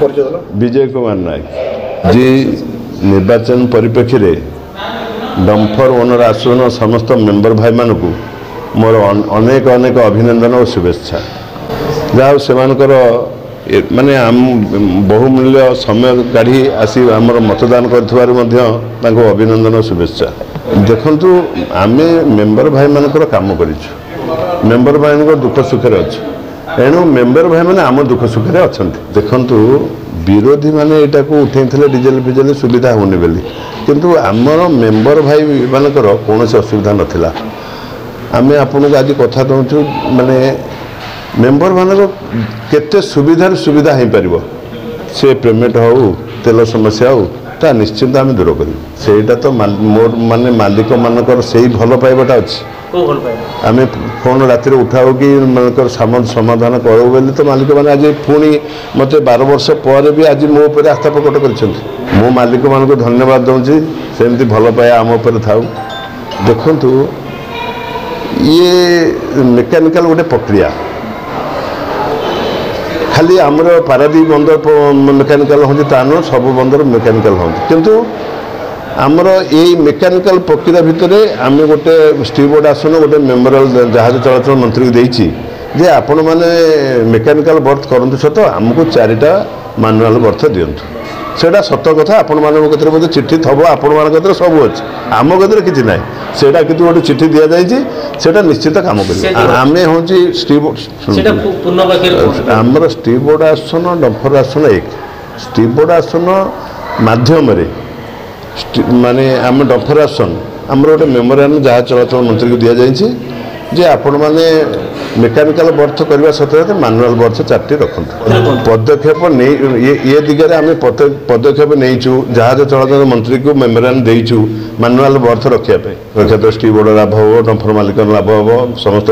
विजय कुमार नायक जी निर्वाचन परिप्रेक्षी रे dumper owner आसोन समस्त मेंबर भाई मान को मोर अनेक अनेक अभिनंदन और शुभेच्छा जहाँ से माने बहुमूल्य समय काढ़ी आसी आमर मतदान कर अभिनंदन और शुभेच्छा देखु आम मेंबर भाई मानकर काम कर मेंबर भाई दुख सुखे अच्छे एणु मेंबर भाई मैंने आम दुख सुखे अच्छा देखु विरोधी मैंने यहाँ को उठे डिजेल फिजेल सुविधा होनी बोली किंतु आमर मेंबर भाई मानकर कौन असुविधा नाला आम आपन को आज कथा दूँ माने मेंबर मान केते सुविधा सुविधा हो पार से पेमेंट हो तेल समस्या हो ता निश्चिंत आम दूर कर तो मोर माने मालिक मानकर से भल पाइबाटा अच्छी आम फोन राति उठाओ कि मानकर समाधान करो बोली तो मालिक मैंने आज पुणी मत 12 वर्ष पर भी आज मो उपर आस्था प्रकट कर मालिक मान को धन्यवाद दूसरी सेमती भल पाया आम उपर था देखु ये मेकानिकल गोटे प्रक्रिया खाली आमर पारादीप बंदर मेकानिकल होती सब बंदर मेकानिकल होती किंतु आमर यही मेकानिकल प्रक्रिया भितर आम गोटे स्टीवर्ड आसन गोटे मेमोरियल जहाज चलाचल मंत्री को देछि जे आपण माने मेकानिकल बर्थ करंतु सत आमको 4टा मानुआल बर्थ दिंतु सेटा सत कथा आपण मान बोधे चिट्ठी थब आपण मान सब अच्छे आम कतरे किसी ना से गोटे चिट्ठी दि जाइए निश्चित कम कर आम हूँ आमर स्टीवर्ड आसन डम्फर आसन एक स्टीवर्ड आसन माध्यम माने आम डम्फर आसन आमर गोटे मेमोरियल जहाज चलाचल मंत्री को दि जाइए जे आपण माने मेकानिकल बर्थ करने सत्वे मानुआल बर्थ 4टी रखु पदक्षेप नहीं ये दिगरे आम पदक्षेप नहीं जहाज चलाचल मंत्री को मेमोरियल देचु मानुआल बर्थ रखापे तो स्टीवर्ड लाभ हो डम्फर मालिक लाभ हम समस्त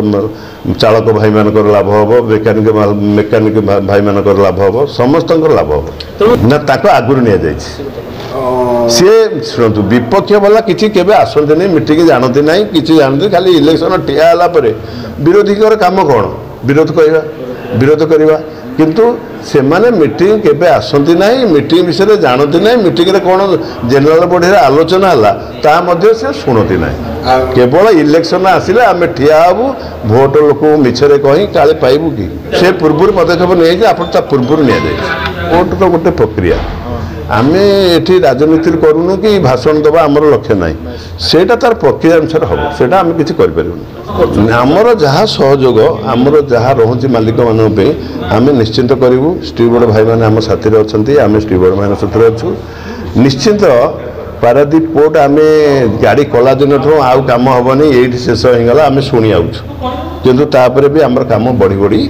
चालक भाई मान लाभ हम मेकानिक भाई मान लाभ हम समस्त लाभ हम ना आगुरी नि जाइए सी शुणु विपक्ष वाला किसी केबे आसते नहीं मीटिंग जानती ना कि जानते खाली इलेक्शन ठिया विरोधी काम कौन विरोध करवा किंतु से माने मीटिंग केबे आसती ना मीटिंग विषय जानती ना मीटिंग कौन जनरल बॉडी आलोचना है से शुणती ना केवल इलेक्शन आसिले आम ठिया हबू भोट लोक मिछरे कही काले पाइबू कि से पूर्व पदक्षेप नहीं आप पूर्व नि भोट तो गोटे प्रक्रिया आम ये राजनीति करूँ कि भाषण दबा आमर लक्ष्य ना सेटा तार प्रक्रिया अनुसार हम सेटा आम किसी करें आमर जहाँ सहयोग आमर जहाँ रोचे मालिक मानी आम निश्चिंत करूँ स्टीवर्ड भाई मैंने आम साथी अच्छा आम स्टीवर्ड मान साथी अच्छु निश्चिंत पारादीप पोर्ट आम गाड़ी कला दिन आउ कम हेनी ये शेष होगा आम शुणी आउछु किंतु तापर भी आमर कम बढ़ी बढ़ी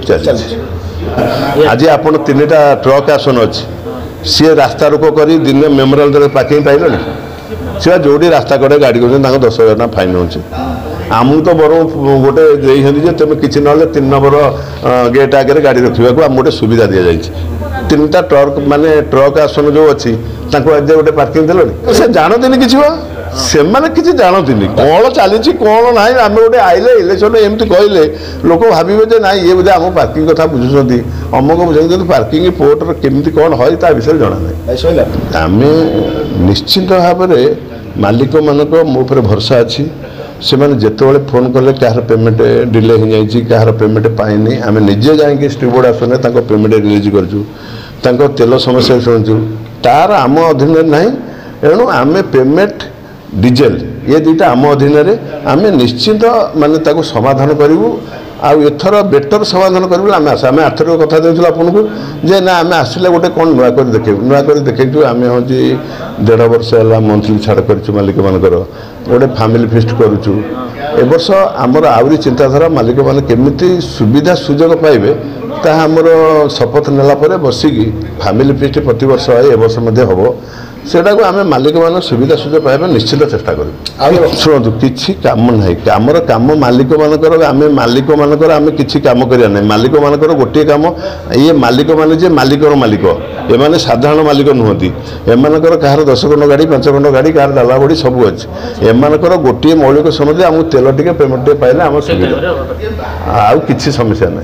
चली आज आप 3टा ट्रक आसन अच्छी सी रास्ता रोक कर दिन मेमोरियल पार्किंग पाइल सी जोड़ी रास्ता कड़े गाड़ी कर 10,000 टका फाइन हो आमको तो बर गोटे देखते तुम किसी ना 3 नंबर गेट आगे गाड़ी रखा आम गोटे सुविधा दि जाए 3टा ट्रक माने ट्रक आसन जो अच्छी गोटे पार्किंग देल से जानते किसी से किसी जानती कौन चली कौन ना आम गोटे आइले इलेक्शन एमती कहले लोक भावे ना ये बोधे आम पार्किंग कथा बुझुँच अमुक बुझे पार्किंग पोर्टर केमती कौन है ता विषय जना ना आम निश्चिंत भाव में मालिक मानक मो भरोसा अच्छी से मैंने जिते फोन कले क्या पेमेंट डिले हो जाए क्या पेमेंट पाइनी आम निजे जाकि स्टीवर्ड आसने पेमेंट रिलीज कर तेल समस्या शुणु तार आम अधीन ना एणु आम पेमेंट डिजेल ये 2टा आम अधीन आम निश्चिंत माने समाधान करूँ आउ एथर बेटर समाधान करूँ आम आस आम आर्थर कथा देते आपन को जे ना आम आसिले गोटे कौन नुआ कर देखे आम हूँ 1.5 वर्ष है मंथली छाड़ कर मालिक मानकर गोटे फैमिली फिस्ट करुचु ए वर्ष आमर आहरी चिंताधारा मालिक मैंने केमिति सुविधा सुजोग पाइबे ता आमर शपथ नेला परे बसिकी फैमिली फिस्ट प्रति वर्ष है ए वर्ष हम सेटा को आम मालिक मान सुविधा सुजोग पाइबा निश्चित चेष्टा करूँ शुणु किसी कम ना आमर कम मालिक मानकर आम मालिक मानकर आम किसी कम करिया ना मालिक मानकर गोटे कम ये मालिक माने जे मालिकर मालिक एमाने साधारण मालिक नुहति एमानकर कहार 10 खंड गाड़ी 5 खंड गाड़ी कहार डाला बड़ी सब अच्छे एमानकर गोटे मौलिक समस्या आम तेल टिके पेमेंट पाइले आम सुविधा आउ किसी समस्या ना।